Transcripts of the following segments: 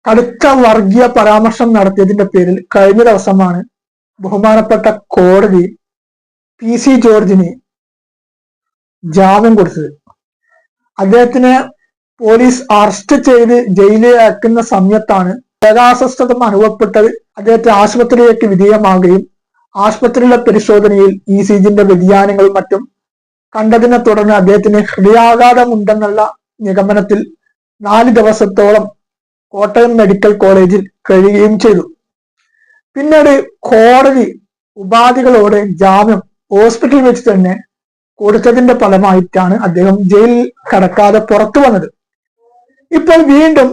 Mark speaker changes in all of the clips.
Speaker 1: കടുത്ത വർഗീയ പരാമർശം നടത്തിയതിന്റെ പേരിൽ കഴിഞ്ഞ ദിവസമാണ് ബഹുമാനപ്പെട്ട കോടതി PC ജോർജിന് ജാമ്യം കൊടുത്തത്. അദ്ദേഹത്തിനെ പോലീസ് അറസ്റ്റ് ചെയ്ത് ജയിലിൽ അയക്കുന്ന സമയത്താണ് ദേഹാസ്വസ്ഥത അനുഭവപ്പെട്ടത്. അദ്ദേഹത്തെ ആശുപത്രിയിലേക്ക് വിധേയമാകുകയും ആശുപത്രിയിലെ പരിശോധനയിൽ ECGന്റെ വ്യതിയാനങ്ങളും മറ്റും കണ്ടതിനെ തുടർന്ന് അദ്ദേഹത്തിന് ഹൃദയാഘാതം ഉണ്ടെന്നുള്ള നിഗമനത്തിൽ 4 ദിവസത്തോളം കോട്ടയം മെഡിക്കൽ കോളേജിൽ കഴിയുകയും ചെയ്തു. പിന്നീട് കോടതി ഉപാധികളോടെ ജാമ്യം ഹോസ്പിറ്റലിൽ വെച്ച് തന്നെ കൊടുത്തതിന്റെ ഫലമായിട്ടാണ് അദ്ദേഹം ജയിലിൽ കടക്കാതെ പുറത്തു വന്നത്. ഇപ്പോൾ വീണ്ടും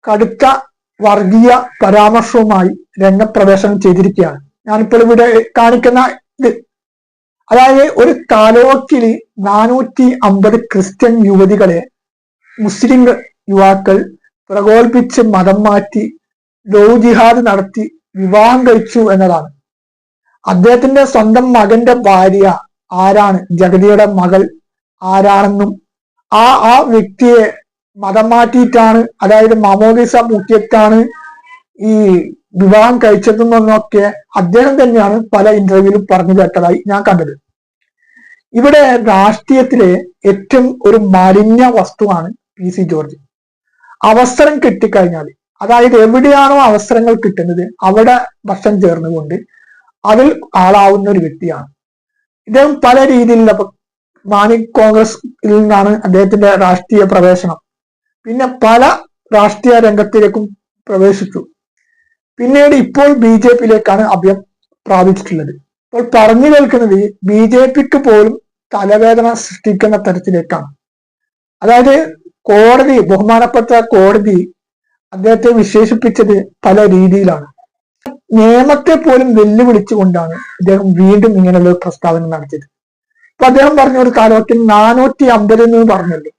Speaker 1: കടുത്ത വർഗീയ പരാമർശവുമായി രംഗപ്രവേശനം ചെയ്തിരിക്കുകയാണ്. ഞാനിപ്പോൾ ഇവിടെ കാണിക്കുന്ന ഇത്, അതായത് ഒരു താലൂക്കില് 450 ക്രിസ്ത്യൻ യുവതികളെ മുസ്ലിം യുവാക്കൾ പ്രകോപിപ്പിച്ച് മതം മാറ്റി ലവ് ജിഹാദ് നടത്തി വിവാഹം കഴിച്ചു എന്നതാണ്. അദ്ദേഹത്തിന്റെ സ്വന്തം മകന്റെ ഭാര്യ ആരാണ്, ജഗതിയുടെ മകൾ ആരാണെന്നും ആ വ്യക്തിയെ മതം മാറ്റിയിട്ടാണ്, അതായത് മാമോദിസ മുഖ്യത്താണ് ഈ വിവാഹം കഴിച്ചതെന്നൊക്കെ അദ്ദേഹം തന്നെയാണ് പല ഇന്റർവ്യൂവിലും പറഞ്ഞു കേട്ടതായി ഞാൻ കണ്ടത്. ഇവിടെ രാഷ്ട്രീയത്തിലെ ഏറ്റവും ഒരു മാലിന്യ വസ്തുവാണ് PC ജോർജ്. അവസരം കിട്ടിക്കഴിഞ്ഞാൽ, അതായത് എവിടെയാണോ അവസരങ്ങൾ കിട്ടുന്നത് അവിടെ വശം ചേർന്നുകൊണ്ട് അതിൽ ആളാവുന്ന ഒരു വ്യക്തിയാണ് ഇദ്ദേഹം. പല രീതിയിലുള്ള മാണി കോൺഗ്രസിൽ നിന്നാണ് അദ്ദേഹത്തിന്റെ രാഷ്ട്രീയ പ്രവേശനം. പിന്നെ പല രാഷ്ട്രീയ രംഗത്തിലേക്കും പ്രവേശിച്ചു. പിന്നീട് ഇപ്പോൾ BJPയിലേക്കാണ് അഭയം പ്രാപിച്ചിട്ടുള്ളത്. ഇപ്പോൾ പറഞ്ഞു കേൾക്കുന്നത് BJPക്ക് പോലും തലവേദന സൃഷ്ടിക്കുന്ന തരത്തിലേക്കാണ്. അതായത് കോടതി, ബഹുമാനപ്പെട്ട കോടതി അദ്ദേഹത്തെ വിശേഷിപ്പിച്ചത് പല രീതിയിലാണ്. നിയമത്തെ പോലും വെല്ലുവിളിച്ചുകൊണ്ടാണ് അദ്ദേഹം വീണ്ടും ഇങ്ങനെയുള്ള ഒരു പ്രസ്താവന നടത്തിയത്. ഇപ്പൊ അദ്ദേഹം പറഞ്ഞ ഒരു താലൂക്കിൽ 450 എന്ന് പറഞ്ഞല്ലോ.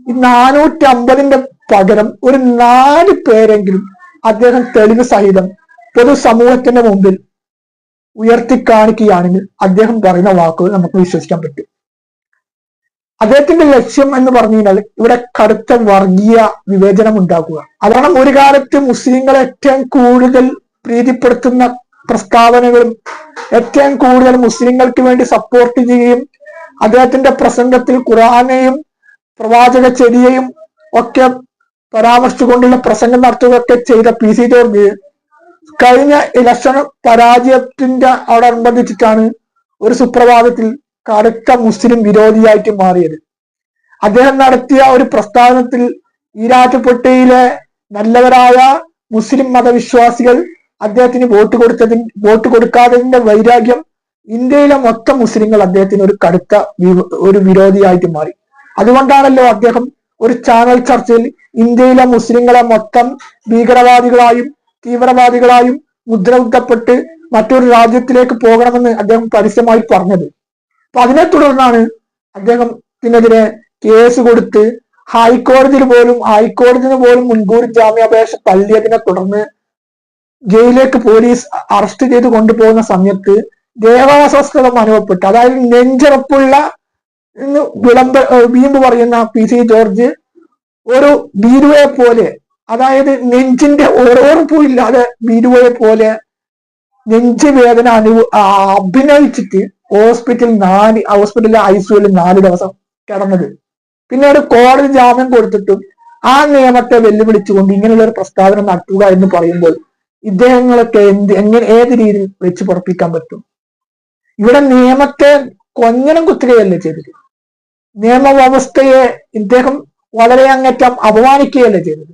Speaker 1: ഈ 450ന്റെ പകരം ഒരു 4 പേരെങ്കിലും അദ്ദേഹം തെളിവ് സഹിതം പൊതുസമൂഹത്തിന്റെ മുമ്പിൽ ഉയർത്തി കാണിക്കുകയാണെങ്കിൽ അദ്ദേഹം പറയുന്ന വാക്കുകൾ നമുക്ക് വിശ്വസിക്കാൻ പറ്റും. അദ്ദേഹത്തിന്റെ ലക്ഷ്യം എന്ന് പറഞ്ഞു കഴിഞ്ഞാൽ ഇവിടെ കടുത്ത വർഗീയ വിവേചനം ഉണ്ടാക്കുക. അതാണ് ഒരു കാലത്ത് മുസ്ലിങ്ങളെ ഏറ്റവും കൂടുതൽ പ്രീതിപ്പെടുത്തുന്ന പ്രസ്താവനകളും ഏറ്റവും കൂടുതൽ മുസ്ലിങ്ങൾക്ക് വേണ്ടി സപ്പോർട്ട് ചെയ്യുകയും അദ്ദേഹത്തിന്റെ പ്രസംഗത്തിൽ ഖുർആനെയും പ്രവാചക ചര്യയും ഒക്കെ പരാമർശിച്ചുകൊണ്ടുള്ള പ്രസംഗം നടത്തുകയൊക്കെ ചെയ്ത PC ജോർജ് കഴിഞ്ഞ ഇലക്ഷൻ പരാജയത്തിന്റെ അനുബന്ധിച്ചിട്ടാണ് ഒരു സുപ്രഭാതത്തിൽ കടുത്ത മുസ്ലിം വിരോധിയായിട്ട് മാറിയത്. അദ്ദേഹം നടത്തിയ ഒരു പ്രസ്താവനത്തിൽ ഈരാറ്റുപെട്ടയിലെ നല്ലവരായ മുസ്ലിം മതവിശ്വാസികൾ അദ്ദേഹത്തിന് വോട്ട് കൊടുക്കാത്തതിന്റെ വൈരാഗ്യം ഇന്ത്യയിലെ മൊത്തം മുസ്ലിങ്ങൾ അദ്ദേഹത്തിന് ഒരു കടുത്ത ഒരു വിരോധിയായിട്ട് മാറി. അതുകൊണ്ടാണല്ലോ അദ്ദേഹം ഒരു ചാനൽ ചർച്ചയിൽ ഇന്ത്യയിലെ മുസ്ലിങ്ങളെ മൊത്തം ഭീകരവാദികളായും തീവ്രവാദികളായും മുദ്രകുത്തപ്പെട്ട് മറ്റൊരു രാജ്യത്തിലേക്ക് പോകണമെന്ന് അദ്ദേഹം പരസ്യമായി പറഞ്ഞത്. അപ്പൊ അതിനെ തുടർന്നാണ് അദ്ദേഹത്തിനെതിരെ കേസ് കൊടുത്ത് ഹൈക്കോടതിയിൽ പോലും മുൻകൂർ ജാമ്യാപേക്ഷ തള്ളിയതിനെ തുടർന്ന് ജയിലിലേക്ക് പോലീസ് അറസ്റ്റ് ചെയ്ത് കൊണ്ടുപോകുന്ന സമയത്ത് ദേഹാസ്വസ്ഥത അനുഭവപ്പെട്ടു. അതായത് നെഞ്ചിറപ്പുള്ള വീമ്പ് പറയുന്ന PC ജോർജ് ഒരു ഭീരുവയെ പോലെ, അതായത് നെഞ്ചിന്റെ ഓർപ്പുമില്ലാതെ ഭീരുവയെ പോലെ നെഞ്ച് വേദന അഭിനയിച്ചിട്ട് ഹോസ്പിറ്റലിലെ ICUവിൽ 4 ദിവസം കിടന്നത്. പിന്നീട് കോടതി ജാമ്യം കൊടുത്തിട്ടും ആ നിയമത്തെ വെല്ലുവിളിച്ചുകൊണ്ട് ഇങ്ങനെയുള്ള ഒരു പ്രസ്താവന നടത്തുക എന്ന് പറയുമ്പോൾ ഇദ്ദേഹങ്ങളൊക്കെ ഏത് രീതിയിൽ വെച്ച് പുറപ്പിക്കാൻ പറ്റും? ഇവിടെ നിയമത്തെ കൊഞ്ഞനം കുത്തുകയല്ലേ ചെയ്തത്, നിയമവ്യവസ്ഥയെ ഇദ്ദേഹം വളരെ അങ്ങേറ്റം അപമാനിക്കുകയല്ലേ ചെയ്തത്.